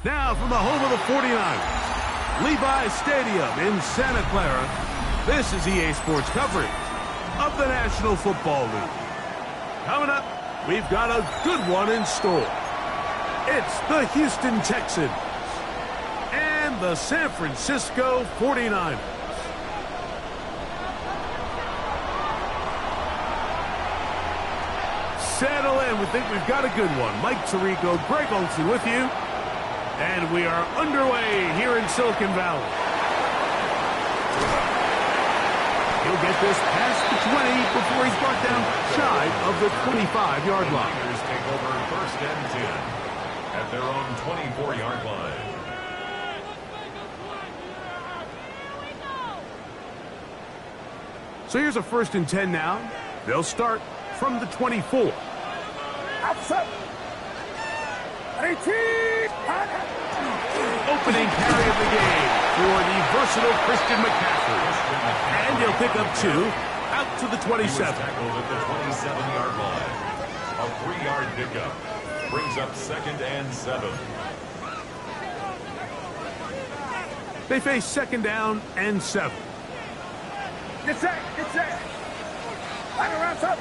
Now from the home of the 49ers, Levi's Stadium in Santa Clara, this is EA Sports coverage of the National Football League. Coming up, we've got a good one in store. It's the Houston Texans and the San Francisco 49ers. Settle in. We think we've got a good one. Mike Tirico, Greg Olsen with you. And we are underway here in Silicon Valley. He'll get this past the 20 before he's brought down shy of the 25-yard line. Niners take over first and 10 at their own 24-yard line. So here's a first and 10 now. They'll start from the 24. Outside. Opening carry of the game for the versatile Christian McCaffrey. And he'll pick up 2 out to the 27. He was tackled at the 27-yard line. A 3-yard pickup brings up second and 7. They face second down and 7. Get set. Line around up.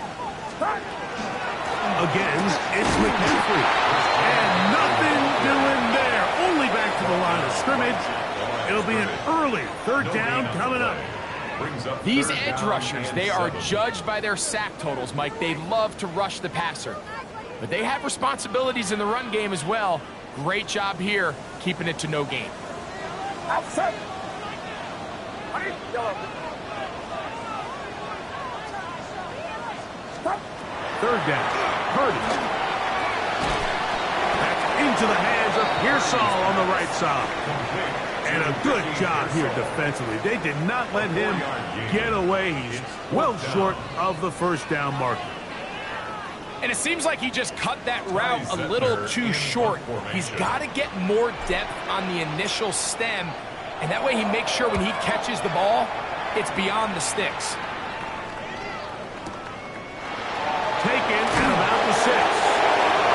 Start. Again, it's McCaffrey. And nothing doing there. Only back to the line of scrimmage. It'll be an early third down coming up. These edge rushers, they are judged by their sack totals, Mike. They love to rush the passer. But they have responsibilities in the run game as well. Great job here, keeping it to no gain. Outside. Third down. Purdy. Back into the hands of Pearsall on the right side. And a good job here defensively. They did not let him get away. He's well short of the first down marker. And it seems like he just cut that route a little too short. He's got to get more depth on the initial stem, and that way he makes sure when he catches the ball, it's beyond the sticks. Taken at about the 6.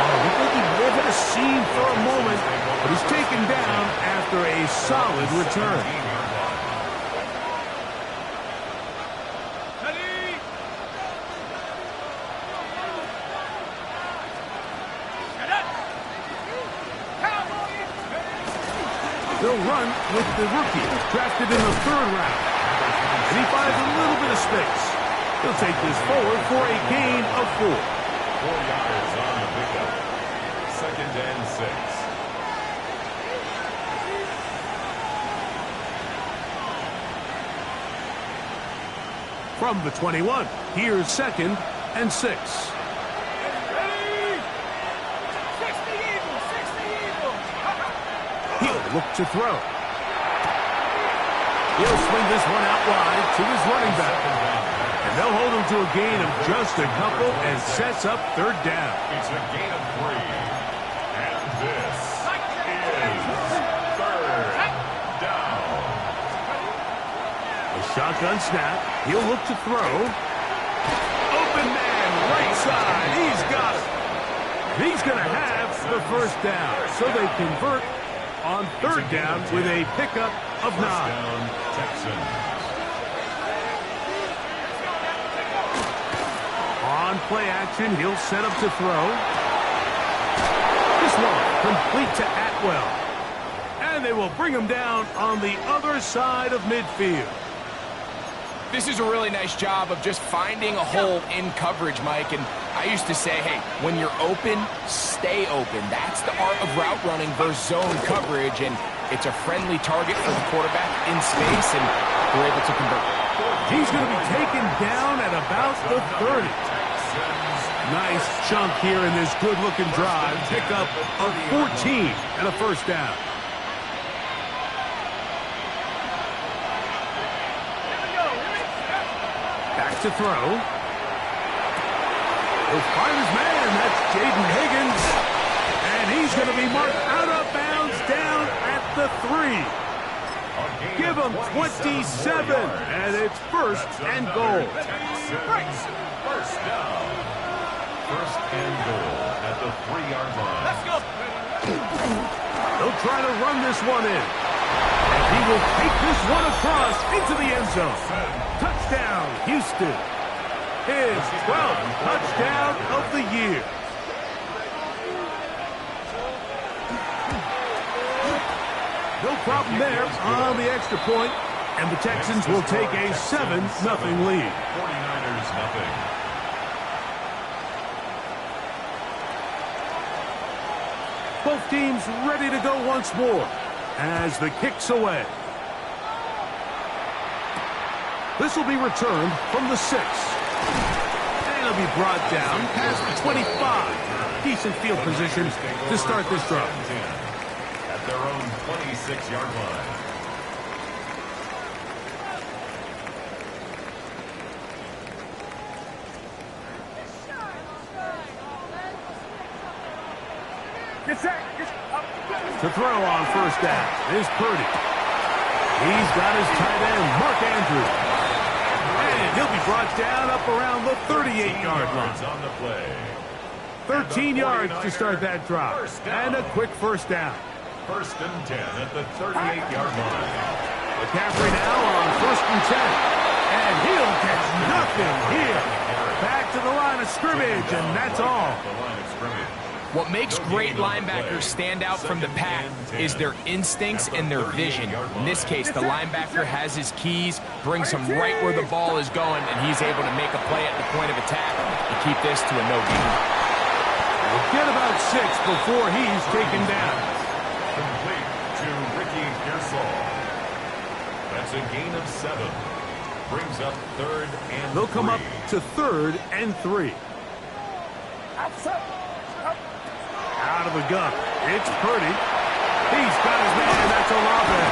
We think he may have hit a seam for a moment, but he's taken down after a solid return. They'll run with the rookie, drafted in the 3rd round. And he finds a little bit of space. He'll take this forward for a gain of 4. 4 yards on the pickup. Second and 6. From the 21, here's second and 6. He'll look to throw. He'll swing this one out wide to his running back. And they'll hold him to a gain of just a couple and sets up third down. It's a gain of 3. And this is third down. A shotgun snap. He'll look to throw. Open man, right side. He's got it. He's going to have the first down. So they convert on third down with a pickup of 9. Down, Texans. On play action, he'll set up to throw. This one complete to Atwell. And they will bring him down on the other side of midfield. This is a really nice job of just finding a hole in coverage, Mike. And I used to say, hey, when you're open, stay open. That's the art of route running versus zone coverage. And it's a friendly target for the quarterback in space, and they're able to convert. He's going to be taken down at about the 30. Nice chunk here in this good-looking drive. Pickup of 14 and a first down. Back to throw. He'll find his man. That's Jaden Higgins. And he's going to be marked out of bounds down at the 3. Give him 27. And it's first and goal. First down. First and goal at the 3-yard line. Let's go. They'll try to run this one in. And he will take this one across into the end zone. Touchdown, Houston. His 12th touchdown of the year. No problem there on the extra point, and the Texans will take a 7-0 lead. 49ers nothing. Both teams ready to go once more as the kick's away. This will be returned from the 6. And it'll be brought down past the 25. Decent field position to start this drive. At their own 26-yard line. To throw on first down is Purdy. He's got his tight end, Mark Andrews. And he'll be brought down up around the 38-yard line. On the play. 13 yards to start that drive. And a quick first down. First and 10 at the 38-yard line. McCaffrey now on first and 10. And he'll catch nothing here. Back to the line of scrimmage, and that's all. The line of scrimmage. What makes great linebackers stand out from the pack is their instincts and their vision. In this case, the linebacker has his keys, brings him right where the ball is going, and he's able to make a play at the point of attack and keep this to a no gain. We'll get about 6 before he's taken down. Complete to Ricky Pearsall. That's a gain of 7. Brings up 3rd and They'll come 3. up to 3rd and 3. Out of the gun. It's Purdy. He's got his man. That's Olave.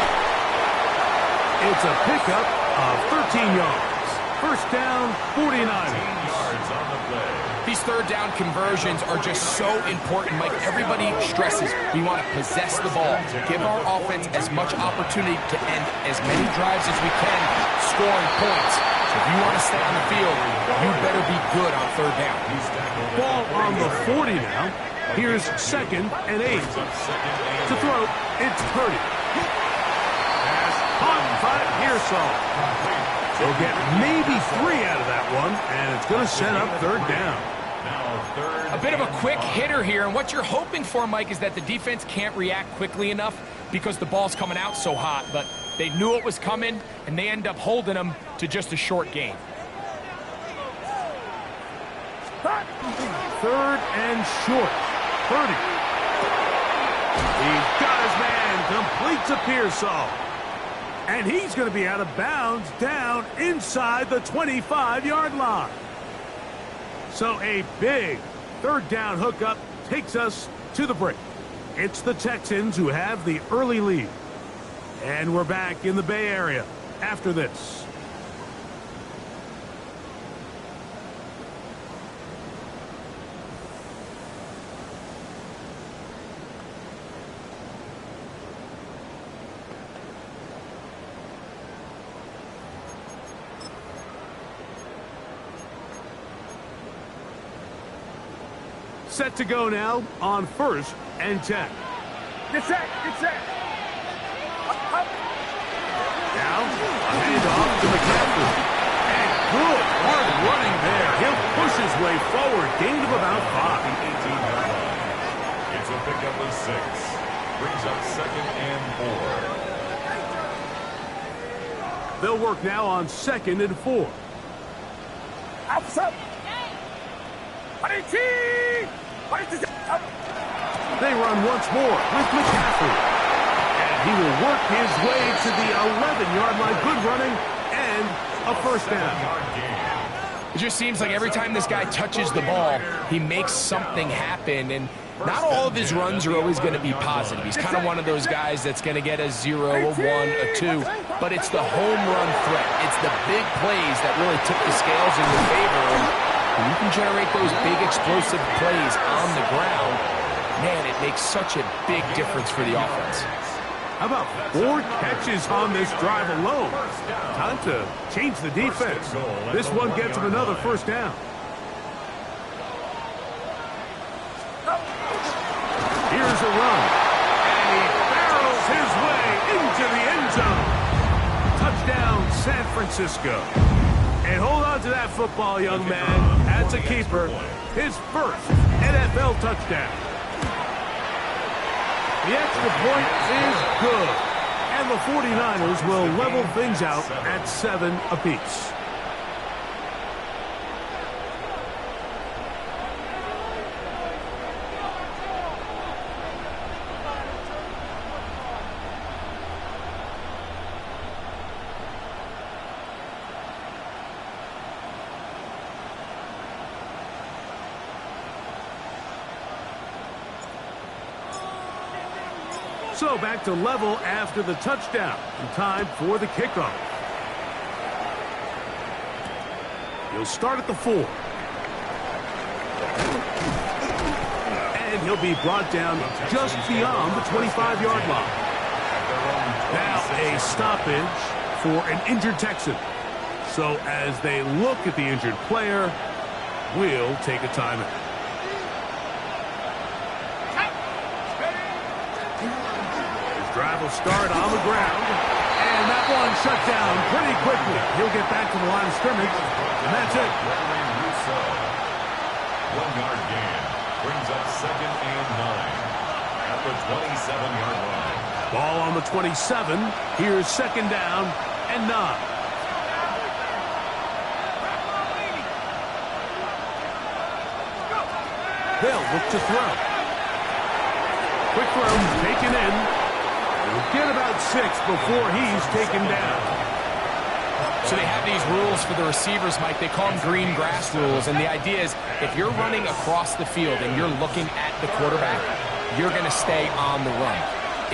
It's a pickup of 13 yards. First down, 49. 10 yards on the play. These third down conversions are just so important. Like everybody stresses, we want to possess the ball, give our offense as much opportunity to end as many drives as we can, scoring points. So if you want to stay on the field, you better be good on third down. Ball on the 40 now. Here's 2nd and 8. To throw, it's Purdy. Pass caught by Pearsall. They'll get maybe 3 out of that one, and it's going to set up third down. A bit of a quick hitter here, and what you're hoping for, Mike, is that the defense can't react quickly enough because the ball's coming out so hot, but they knew it was coming, and they end up holding them to just a short gain. 3rd and short. Purdy. He's got his man, complete to Pearsall. And he's going to be out of bounds down inside the 25-yard line. So a big third down hookup takes us to the break. It's the Texans who have the early lead. And we're back in the Bay Area after this. Set to go now on 1st and 10. Get set, get set. Up. Now, a handoff to McCaffrey. And good, hard running there. He'll push his way forward. Gain of about 5. 18-yard line. It's a pickup of 6. Brings up 2nd and 4. They'll work now on 2nd and 4. Outside. They run once more with McCaffrey. And he will work his way to the 11-yard line. Good running and a first down. It just seems like every time this guy touches the ball, he makes something happen. And not all of his runs are always going to be positive. He's kind of one of those guys that's going to get a 0, a 1, a 2. But it's the home run threat. It's the big plays that really tip the scales in your favor. And you can generate those big explosive plays on the ground. Man, it makes such a big difference for the offense. How about 4 catches on this drive alone? Time to change the defense. This one gets him another first down. Here's a run. And he San Francisco. And hold on to that football, young man. That's a keeper. His first NFL touchdown. The extra point is good. And the 49ers will level things out at 7 apiece. So back to level after the touchdown. And time for the kickoff. He'll start at the 4. And he'll be brought down just beyond the 25-yard line. Now a stoppage for an injured Texan. So as they look at the injured player, we'll take a timeout. Drive will start on the ground. And that one shut down pretty quickly. He'll get back to the line of scrimmage. And that's it. 1-yard gain. Brings up 2nd and 9. At the 27-yard line. Ball on the 27. Here's 2nd down and 9. They'll look to throw. Quick throw taken in. He'll get about 6 before he's taken down. So they have these rules for the receivers, Mike. They call them green grass rules. And the idea is if you're running across the field and you're looking at the quarterback, you're going to stay on the run.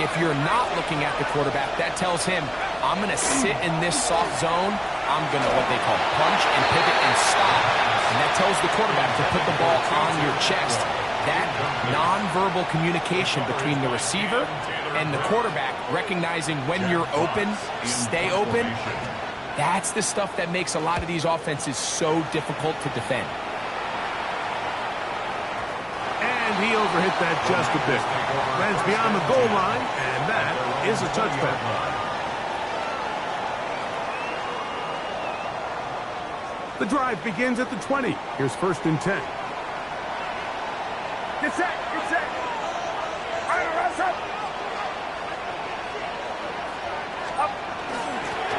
If you're not looking at the quarterback, that tells him, I'm going to sit in this soft zone. I'm going to what they call punch and pivot and stop. And that tells the quarterback to put the ball on your chest. That nonverbal communication between the receiver and the quarterback, recognizing when you're open, stay open, that's the stuff that makes a lot of these offenses so difficult to defend. And he overhit that just a bit. Lands beyond the goal line, and that is a touchback. The drive begins at the 20. Here's 1st and 10. Get set, get set. All right, rush up.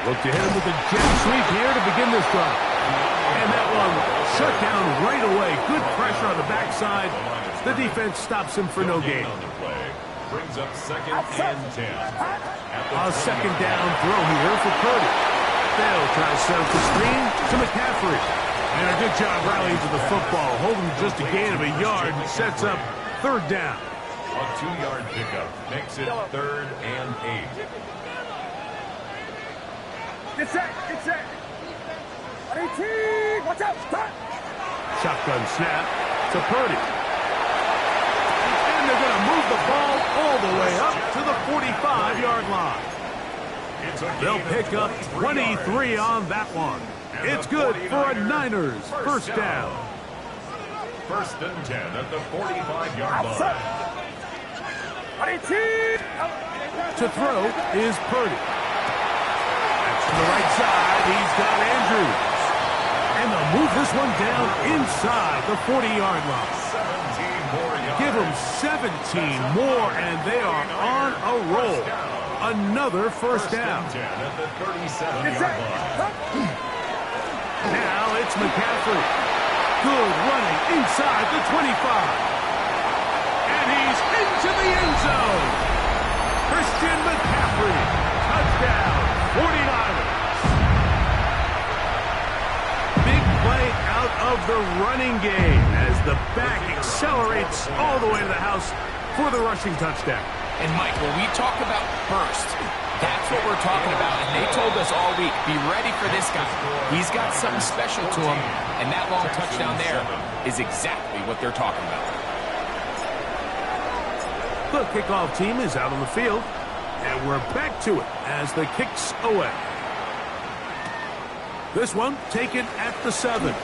Look to hit him with a jet sweep here to begin this drive. And that one shut down right away. Good pressure on the backside. The defense stops him for no gain. Brings up 2nd and 10. A 2nd down throw here for Purdy. They'll try to set up the screen to McCaffrey. And a good job rallying to the football. Holding just a gain of a yard and sets up 3rd down. A 2-yard pickup makes it 3rd and 8. Get set, get set. 18, watch out, start. Shotgun snap to Purdy. And they're going to move the ball all the way up to the 45-yard line. They'll pick up 23 on that one. It's good for a Niners 1st down. 1st and 10 at the 45-yard line. 18. To throw is Purdy. That's to the right side. He's got Andrews. And they'll move this one down inside the 40-yard line. 17 more yards. Give them 17 more, and they are on a roll. Another 1st down. 10 at the 37-yard line. Now it's McCaffrey. Good running inside the 25. And he's into the end zone. Christian McCaffrey. Touchdown, 49ers. Big play out of the running game as the back accelerates all the way to the house for the rushing touchdown. And, Mike, when we talk about burst, that's what we're talking about. And they told us all week, be ready for this guy. He's got something special to him, and that long touchdown there is exactly what they're talking about. The kickoff team is out on the field, and we're back to it as the kick's away. This one taken at the 7.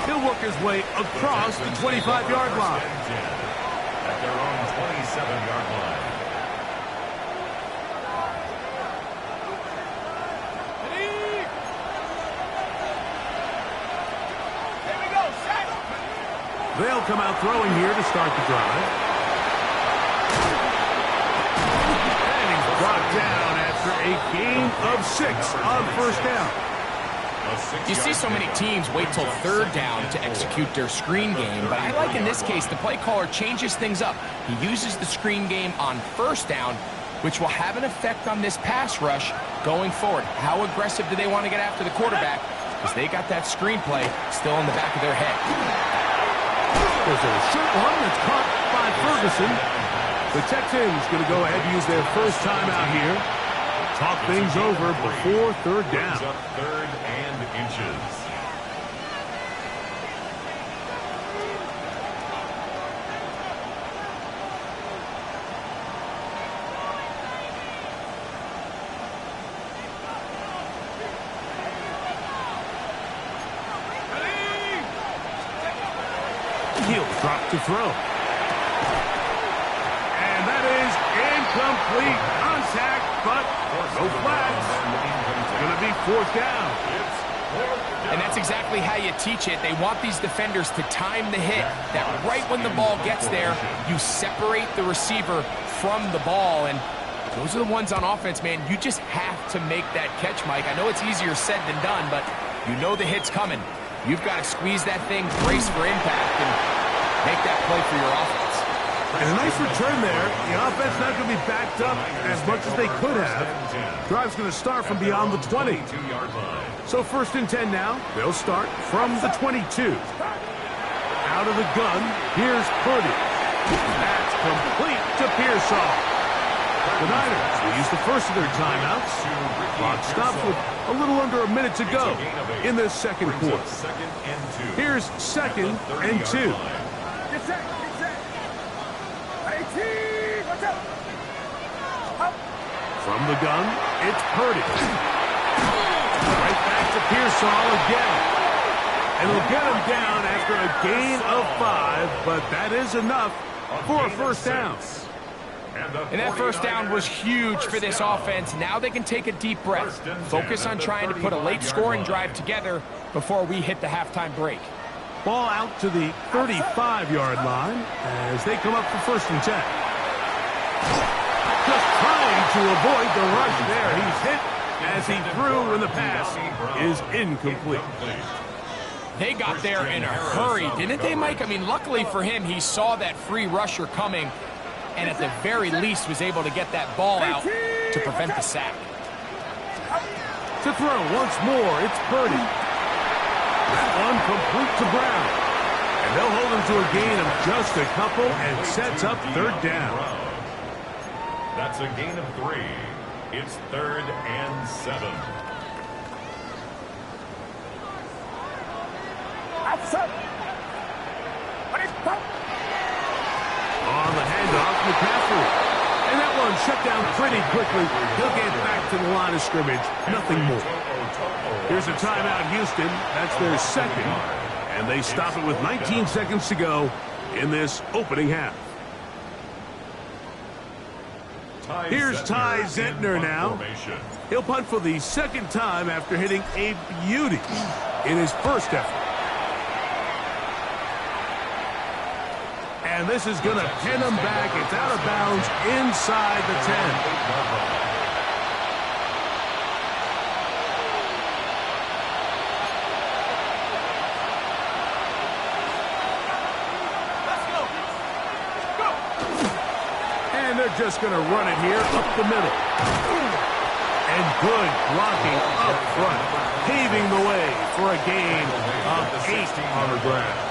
He'll work his way across the 25-yard line. At their own 27-yard line. They'll come out throwing here to start the drive. And he's brought down after a gain of 6 on first down. You see so many teams wait till third down to execute their screen game, but I like in this case the play caller changes things up. He uses the screen game on first down, which will have an effect on this pass rush going forward. How aggressive do they want to get after the quarterback? Because they got that screenplay still in the back of their head. There's a short one that's caught by Ferguson. The Texans going to go ahead and use their first timeout here. Talk things over before third down. Third and inches. He'll drop to throw. And that is incomplete. Contact, but no flags. It's going to be fourth down. And that's exactly how you teach it. They want these defenders to time the hit, that right when the ball gets there, you separate the receiver from the ball. And those are the ones on offense, man. You just have to make that catch, Mike. I know it's easier said than done, but you know the hit's coming. You've got to squeeze that thing, brace for impact, and make that play for your offense. And a nice return there. The offense not going to be backed up as much as they could have. Drive's going to start from beyond the 20. So first and 10 now. They'll start from the 22. Out of the gun, here's Purdy. That's complete to Pearsall. The Niners will use the first of their timeouts. Clock stops with a little under a minute to go in this second quarter. Here's second and 2. Get set, get set. 18, watch out. Up. From the gun, it's Purdy. Right back to Pearsall again. And he'll get him down after a gain of 5, but that is enough for a first down. And that first down was huge for this offense. Now they can take a deep breath. Focus on trying to put a late scoring drive together before we hit the halftime break. Ball out to the 35-yard line as they come up for first and 10. Just trying to avoid the rush there. He's hit as he threw when the pass is incomplete. They got there in a hurry, didn't they, Mike? I mean, luckily for him, he saw that free rusher coming and at the very least was able to get that ball out to prevent the sack. To throw once more, it's Purdy. That one complete to Brown. And they'll hold him to a gain of just a couple and sets up third down. That's a gain of 3. It's third and 7. Outside. On the handoff, McCaffrey. And that one shut down pretty quickly. He'll get back to the line of scrimmage. Nothing more. Here's a timeout, Houston. That's their second. And they stop it with 19 seconds to go in this opening half. Here's Ty Zentner now. He'll punt for the second time after hitting a beauty in his first effort. And this is going to pin him back. It's out of bounds inside the 10. And they're just going to run it here up the middle. And good blocking up front, paving the way for a gain of 8 on the ground.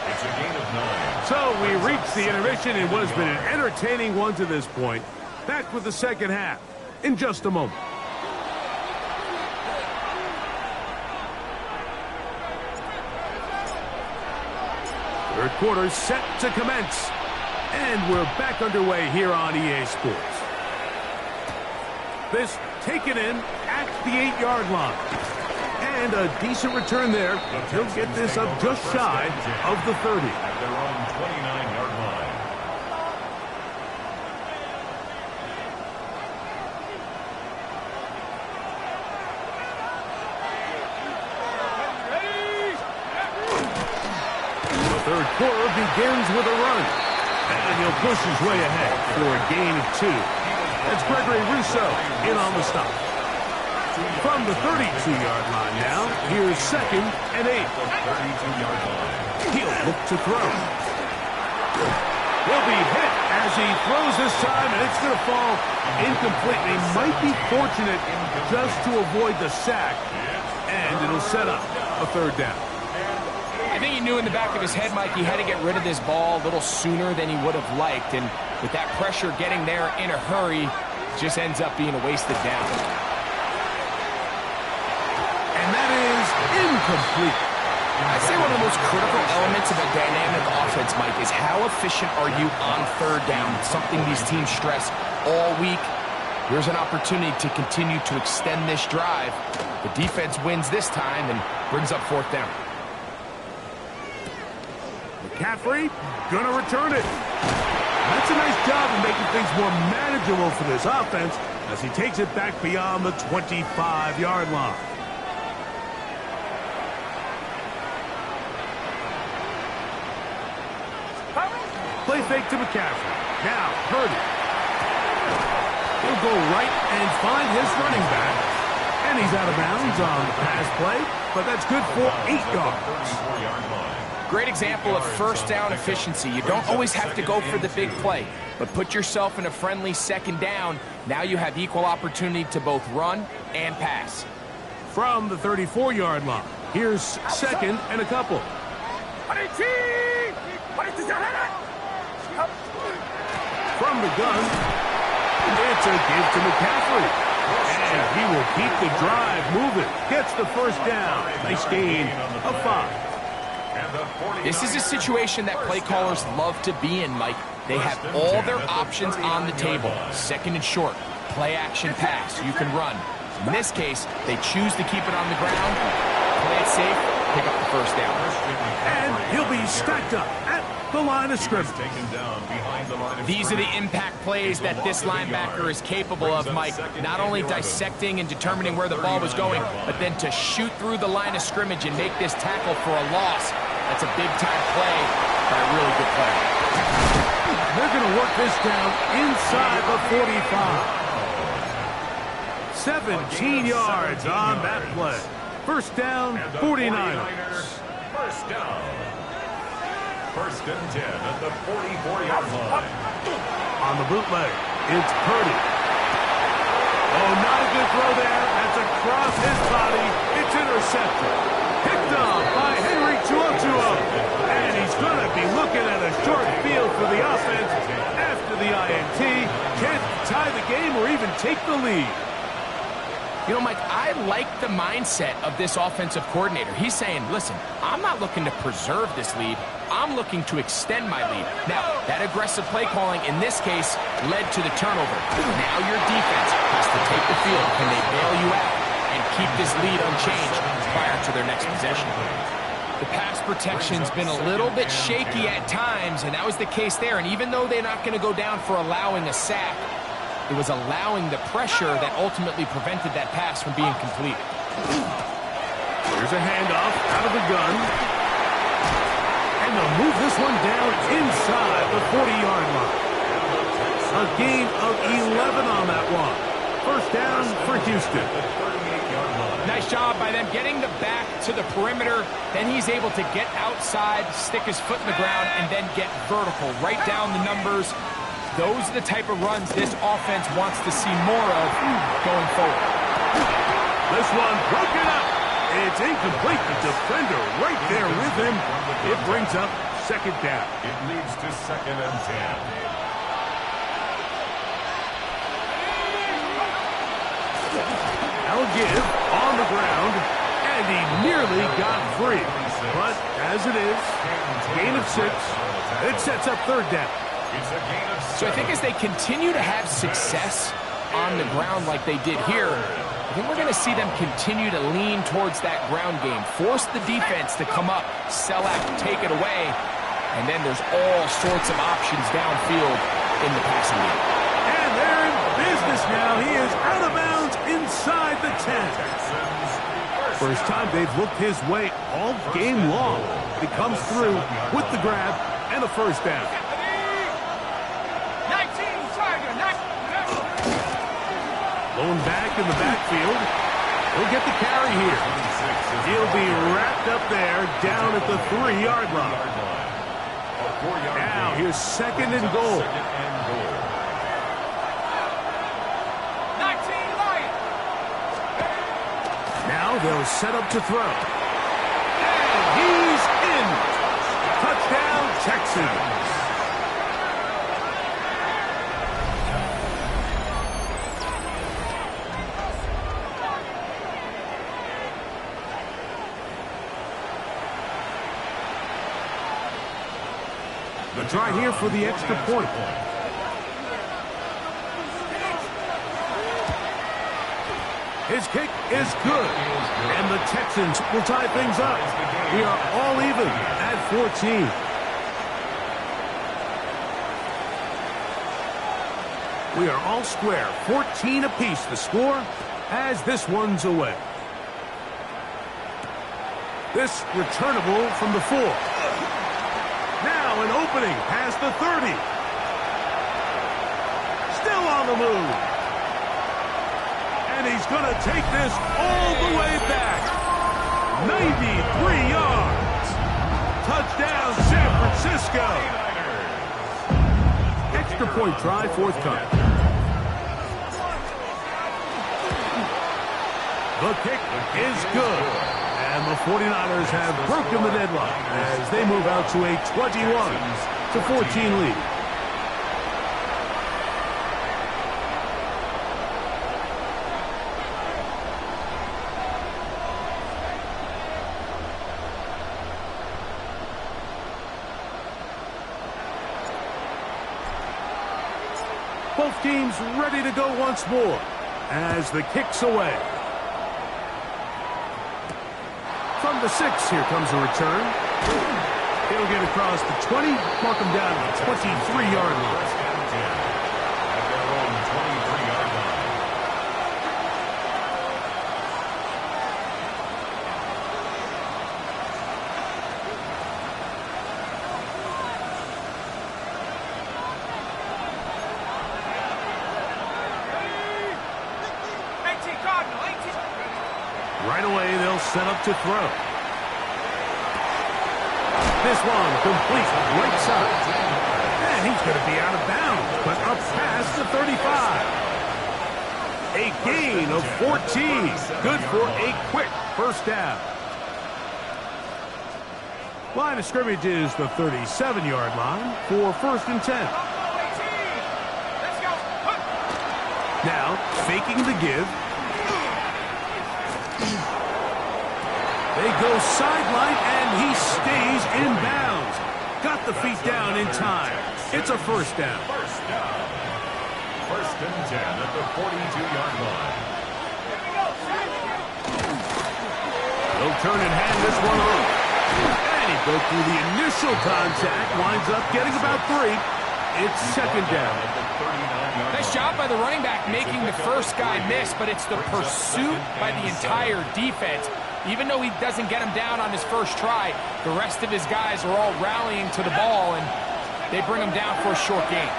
It's a gain of 9. So we reach the intermission in what has been an entertaining one to this point. Back with the second half in just a moment. Third quarter set to commence. And we're back underway here on EA Sports. This taken in at the 8-yard line. And a decent return there. He'll get this up just shy of the 30. At their own 29-yard line. The third quarter begins with a run. And he'll push his way ahead for a gain of 2. That's Gregory Rousseau in on the stop. From the 32-yard line now, here's 2nd and 8. He'll look to throw. He'll be hit as he throws this time, and it's going to fall incomplete. He might be fortunate just to avoid the sack, and it'll set up a 3rd down. I think he knew in the back of his head, Mike, he had to get rid of this ball a little sooner than he would have liked, and with that pressure getting there in a hurry, just ends up being a wasted down. And that is incomplete. I'd say one of the most critical elements of a dynamic offense, Mike, is how efficient are you on 3rd down? It's something these teams stress all week. Here's an opportunity to continue to extend this drive. The defense wins this time and brings up 4th down. McCaffrey gonna return it. That's a nice job of making things more manageable for this offense as he takes it back beyond the 25-yard line. Play fake to McCaffrey. Now, Purdy. He'll go right and find his running back. And he's out of bounds on the pass play, but that's good for 8 yards. Great example of 1st down efficiency. You don't always have to go for the big play, but put yourself in a friendly 2nd down. Now you have equal opportunity to both run and pass. From the 34-yard line, here's 2nd and a couple. From the gun, it's a give to McCaffrey. And he will keep the drive moving. Gets the 1st down. Nice gain of 5. This is a situation that play callers love to be in, Mike. They have all their options on the table. 2nd and short, play action pass. You can run. In this case, they choose to keep it on the ground, play it safe, pick up the 1st down. And he'll be stacked up at the line of scrimmage. These are the impact plays that this linebacker is capable of, Mike. Not only dissecting and determining where the ball was going, but then to shoot through the line of scrimmage and make this tackle for a loss. That's a big-time play by a really good player. They're going to work this down inside the 45. 17 yards on that play. 1st down, 49ers. 1st down. 1st and 10 at the 44-yard line. On the bootleg, it's Purdy. Oh, not a good throw there. That's across his body. It's intercepted. Picked off by Henry Tuotuo. And he's going to be looking at a short field for the offense after the INT. Can't tie the game or even take the lead. You know, Mike, I like the mindset of this offensive coordinator. He's saying, listen, I'm not looking to preserve this lead. I'm looking to extend my lead. Now, that aggressive play calling in this case led to the turnover. Now your defense has to take the field. Can they bail you out and keep this lead unchanged prior to their next possession? The pass protection's been a little bit shaky at times, and that was the case there. And even though they're not going to go down for allowing a sack, it was allowing the pressure that ultimately prevented that pass from being complete. Here's a handoff out of the gun. And they'll move this one down inside the 40-yard line. A gain of 11 on that one. 1st down for Houston. Nice job by them getting the back to the perimeter. Then he's able to get outside, stick his foot in the ground, and then get vertical. Right down the numbers. Those are the type of runs this offense wants to see more of going forward. This one broken up. It's incomplete. The defender right there with him. It brings up 2nd down. It leads to 2nd and 10. I'll give on the ground, and he nearly got free. But as it is, gain of 6. It sets up 3rd down. So I think as they continue to have success on the ground like they did here, I think we're going to see them continue to lean towards that ground game, force the defense to come up, sell out, take it away, and then there's all sorts of options downfield in the passing game. And they're in business now. He is out of bounds inside the 10. First time they've looked his way all game long. He comes through with the grab and a first down. 19 Tiger, Going back in the backfield. He'll get the carry here. He'll be wrapped up there down at the 3-yard line. Now here's second and goal. 19 Lion. Now they'll set up to throw. And he's in. Touchdown, Texans. The try here for the extra point. His kick is good. And the Texans will tie things up. We are all even at 14. We are all square. 14 apiece the score as this one's away. This returnable from the 4. Now an opening past the 30. Still on the move. And he's going to take this all the way back. 93 yards. Touchdown, San Francisco. Extra point try forthcoming. The kick is good. And the 49ers have broken the deadlock as they move out to a 21-14 lead. Both teams ready to go once more as the kick's away. From the 6, here comes a return. He'll get across the 20, mark him down to the 23-yard line. At their own 23-yard line. Right away, they'll set up to throw. This one complete right side. And he's going to be out of bounds, but up past the 35. A gain of 14. Good for a quick first down. Line of scrimmage is the 37-yard line for 1st and 10. Now, faking the give. They go sideline, and he stays in bounds. Got the feet down in time. It's a first down. First down. 1st and 10 at the 42-yard line. They'll turn and hand this one off. And he broke through the initial contact, winds up getting about 3. It's second down. Nice job by the running back making the first guy miss, but it's the pursuit by the entire defense. Even though he doesn't get him down on his first try, the rest of his guys are all rallying to the ball, and they bring him down for a short gain.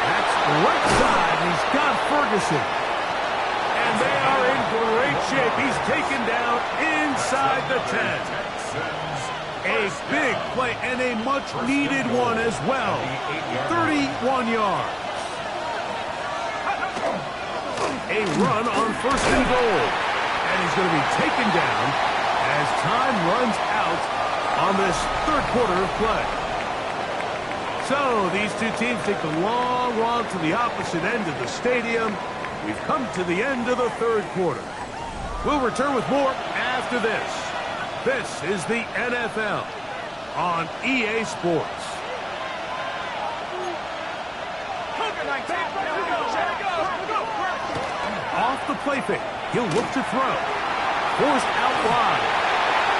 That's right side. He's got Ferguson. And they are in great shape. He's taken down inside the 10. A big play and a much-needed one as well. 31 yards. A run on 1st and goal. And he's going to be taken down as time runs out on this 3rd quarter of play. So these two teams take the long walk to the opposite end of the stadium. We've come to the end of the 3rd quarter. We'll return with more after this. This is the NFL on EA Sports. Off the play fake, he'll look to throw. Forced out wide.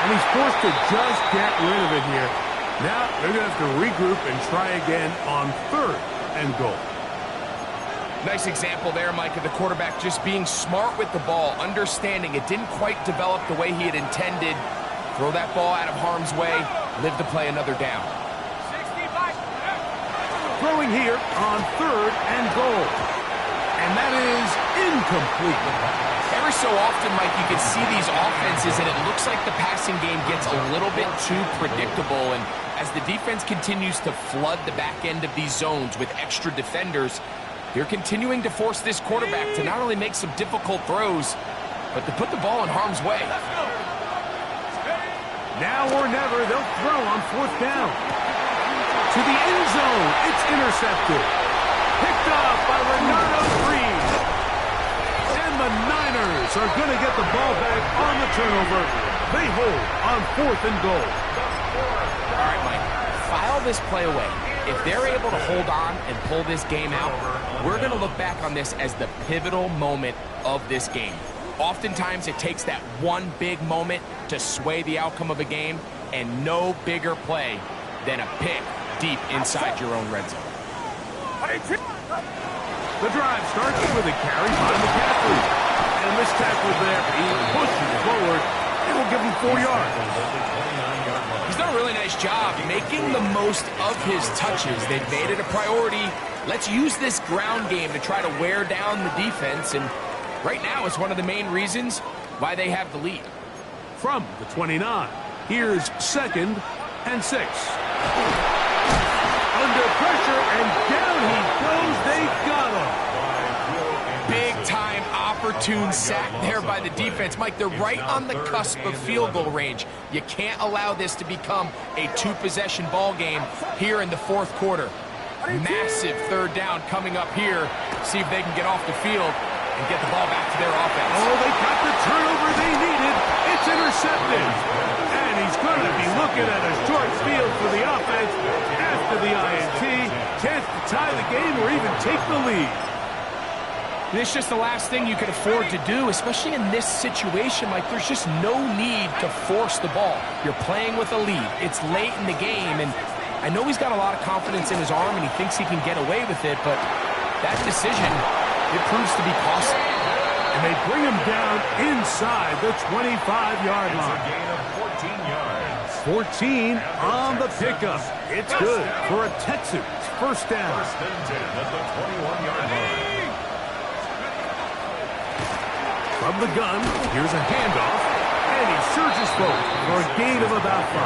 And he's forced to just get rid of it here. Now they're going to have to regroup and try again on 3rd and goal. Nice example there, Mike, of the quarterback just being smart with the ball, understanding it didn't quite develop the way he had intended. Throw that ball out of harm's way, live to play another down. Throwing here on 3rd and goal. And that is incomplete. Every so often, Mike, you can see these offenses, and it looks like the passing game gets a little bit too predictable. And as the defense continues to flood the back end of these zones with extra defenders, they're continuing to force this quarterback to not only make some difficult throws, but to put the ball in harm's way. Now or never, they'll throw on 4th down. To the end zone, it's intercepted. Picked up by Renato Green. And the Niners are going to get the ball back on the turnover. They hold on 4th and goal. All right, Mike, file this play away. If they're able to hold on and pull this game out, we're going to look back on this as the pivotal moment of this game. Oftentimes, it takes that one big moment to sway the outcome of a game, and no bigger play than a pick deep inside your own red zone. The drive starts with a carry by McCaffrey. And this tackle there, he pushes forward. It will give him 4 yards. He's done a really nice job making the most of his touches. They've made it a priority. Let's use this ground game to try to wear down the defense. And right now, it's one of the main reasons why they have the lead. From the 29, here's 2nd and 6. Under pressure, and down he goes. They got him. Big-time opportune sack there by the defense. Mike, they're right on the cusp of field goal range. You can't allow this to become a 2-possession ball game here in the 4th quarter. Massive 3rd down coming up here. See if they can get off the field and get the ball back to their offense. Oh, they got the turnover they needed. It's intercepted. And he's going to be looking at a short field for the offense after the INT. Chance to tie the game or even take the lead. This is just the last thing you can afford to do, especially in this situation. Like, there's just no need to force the ball. You're playing with a lead. It's late in the game, and I know he's got a lot of confidence in his arm, and he thinks he can get away with it, but that decision, it proves to be costly. And they bring him down inside the 25-yard line. It's a gain of 14 yards. 14 on the pickup. It's good for a Texans 1st down. 1st and 10 at the 21-yard line. From the gun, here's a handoff, and he surges forward for a gain of about 5.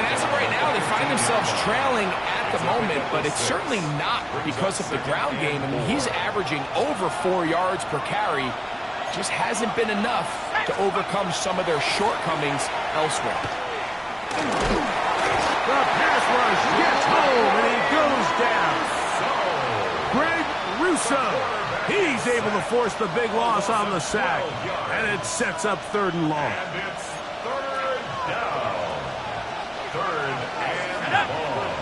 And as of right now, they find themselves trailing at the moment, but it's certainly not because of the ground game. I mean, he's averaging over 4 yards per carry. Just hasn't been enough to overcome some of their shortcomings elsewhere. The pass rush gets home, and he goes down. Greg Russo. He's able to force the big loss on the sack, and it sets up 3rd and long. And it's 3rd down. 3rd and long.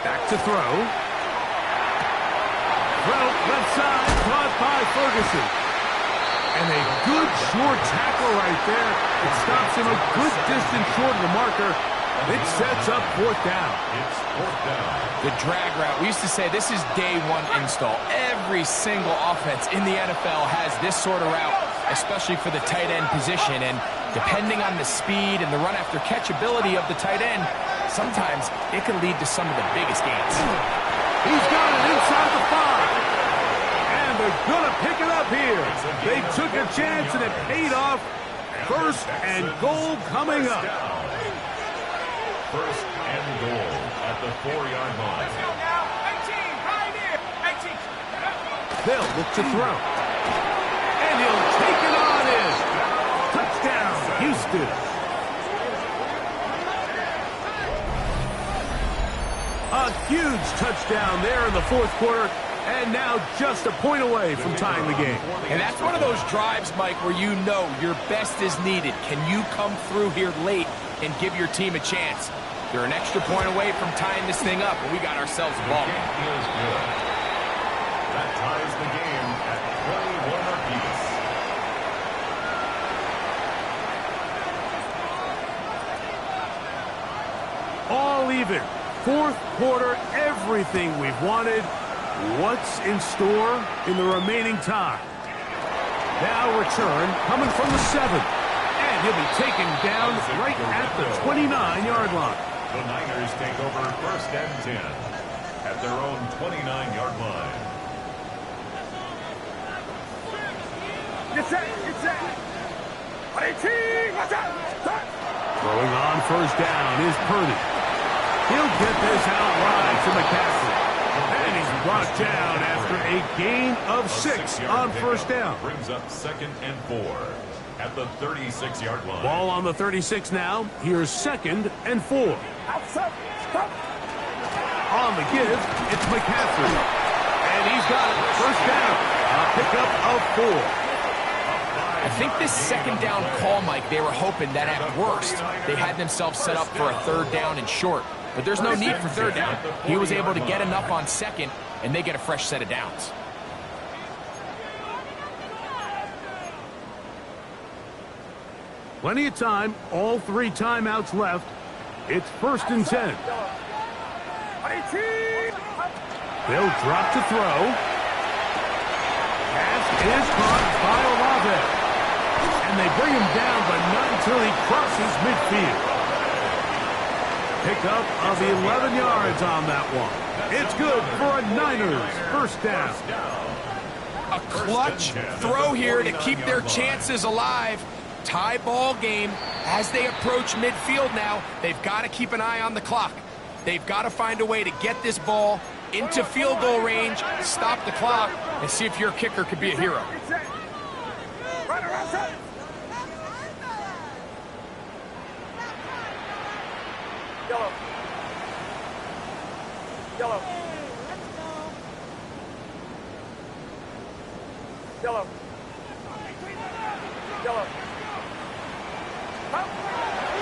Back to throw. Throw left side, caught by Ferguson. And a good short tackle right there. It stops him a good distance short of the marker. It sets up 4th down. It's 4th down. The drag route. We used to say this is day 1 install. Every single offense in the NFL has this sort of route, especially for the tight end position. And depending on the speed and the run after catch ability of the tight end, sometimes it can lead to some of the biggest gains. He's got it inside the 5. And they're going to pick it up here. They took a chance and it paid off. 1st and goal coming up. 1st and goal at the 4-yard line. They'll look to throw. And he'll take it on in. Touchdown, Houston. A huge touchdown there in the 4th quarter. And now just a point away from tying the game. And that's one of those drives, Mike, where you know your best is needed. Can you come through here late and give your team a chance? They're an extra point away from tying this thing up, and we got ourselves a ball. Feels good. That ties the game at 21 apiece. All even. fourth quarter, everything we've wanted. What's in store in the remaining time? Now return coming from the 7. And he'll be taken down right at the 29-yard line. The Niners take over 1st and 10 at their own 29-yard line. Get set, get set. Throwing on 1st down is Purdy. He'll get this out wide to McCaffrey. And he's brought down after a gain of 6 on 1st down. Brings up 2nd and 4 at the 36-yard line. Ball on the 36 now. Here's 2nd and 4. Outside, stop. On the give, it's McCaffrey. And he's got it. 1st down. A pickup of 4. I think this 2nd down call, Mike, they were hoping that at worst they had themselves set up for a 3rd down and short. But there's no need for 3rd down. He was able to get enough on 2nd, and they get a fresh set of downs. Plenty of time. All 3 timeouts left. It's 1st and 10. They'll drop to throw. Pass is caught by Olave. And they bring him down, but not until he crosses midfield. Pickup of 11 yards on that one. It's good for a Niners 1st down. A clutch throw here to keep their chances alive. Tie ball game as they approach midfield now. They've got to keep an eye on the clock. They've got to find a way to get this ball into field goal range, stop the clock, and see if your kicker could be a hero. Yellow. Yellow. Yellow. Yellow.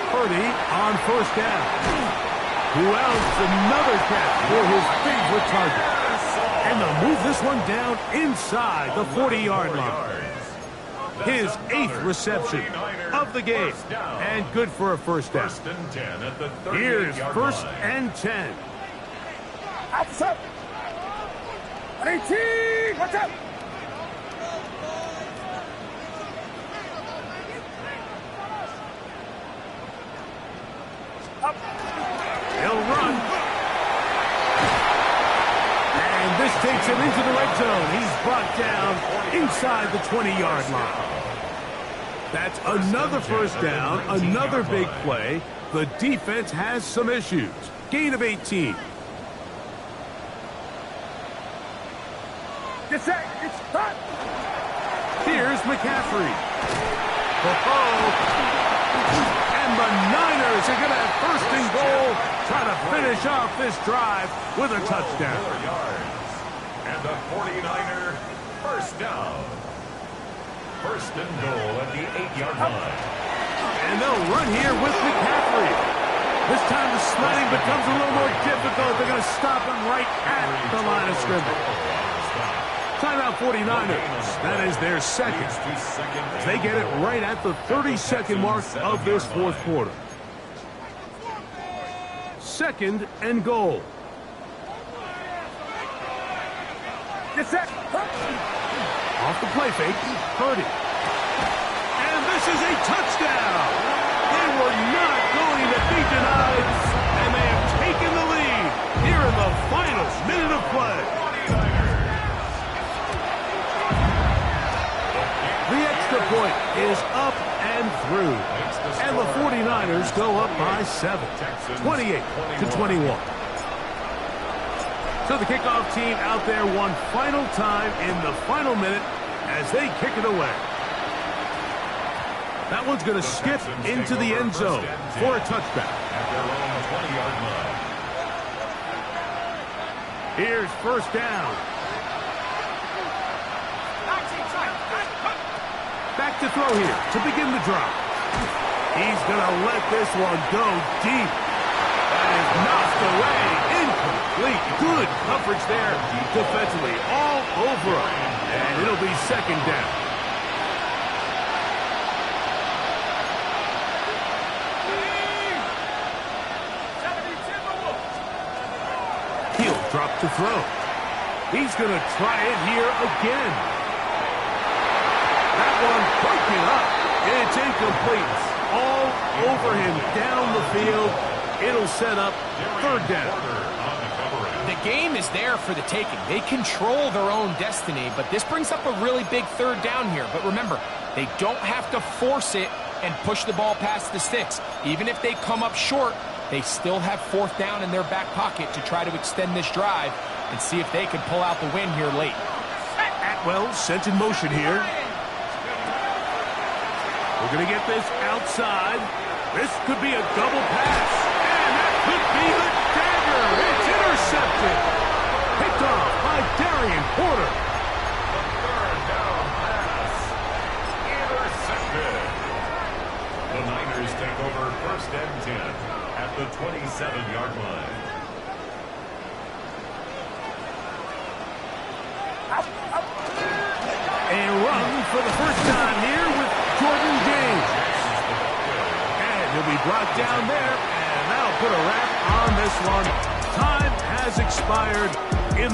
Purdy on 1st down. Who else? Another catch for his favorite target. And they'll move this one down inside the 40-yard line. His 8th reception of the game. And good for a 1st down. Here's 1st and 10. Outside. 18. Watch out. Up. He'll run. And this takes him into the red zone. He's brought down inside the 20-yard line. That's another 1st down, another big play. The defense has some issues. Gain of 18. Get set. It's hot. Here's McCaffrey. And the Niners are going to have 1st and goal, trying to finish off this drive with a touchdown. 4 yards. And the 49er 1st down. 1st and goal at the 8-yard line. And they'll run here with McCaffrey. This time the sledding becomes a little more difficult. They're going to stop him right at the line of scrimmage. Timeout 49ers. That is their 2nd. They get it right at the 32nd mark of this 4th quarter. 2nd and goal. Get set. Off the play fake, Purdy. And this is a touchdown. They were not going to be denied, and they have taken the lead here in the final minute of play. The extra point is up and through, and the 49ers go up by 7, 28-21. So the kickoff team out there one final time in the final minute as they kick it away. That one's going to skip into the end zone for a touchback. At their own 20-yard line. Here's 1st down. Back to throw here to begin the drive. He's going to let this one go deep. That is knocked away. Incomplete. Good coverage there defensively. All over him. And it'll be 2nd down. drop to throw. He's going to try it here again. That one broken up. It's incomplete. All over him down the field. It'll set up third down. The game is there for the taking. They control their own destiny, but this brings up a really big third down here. But remember, they don't have to force it and push the ball past the sticks. Even if they come up short, they still have fourth down in their back pocket to try to extend this drive and see if they can pull out the win here late. Atwell sent in motion here. We're going to get this outside. This could be a double pass. And that could be the dagger. It's intercepted. Picked off by Darian Porter. Third down pass. Intercepted. The Niners take over first and 10 at the 27-yard line. And run for the first time here with Jordan James. And he'll be brought down there, and that'll put a wrap on this one. Time has expired.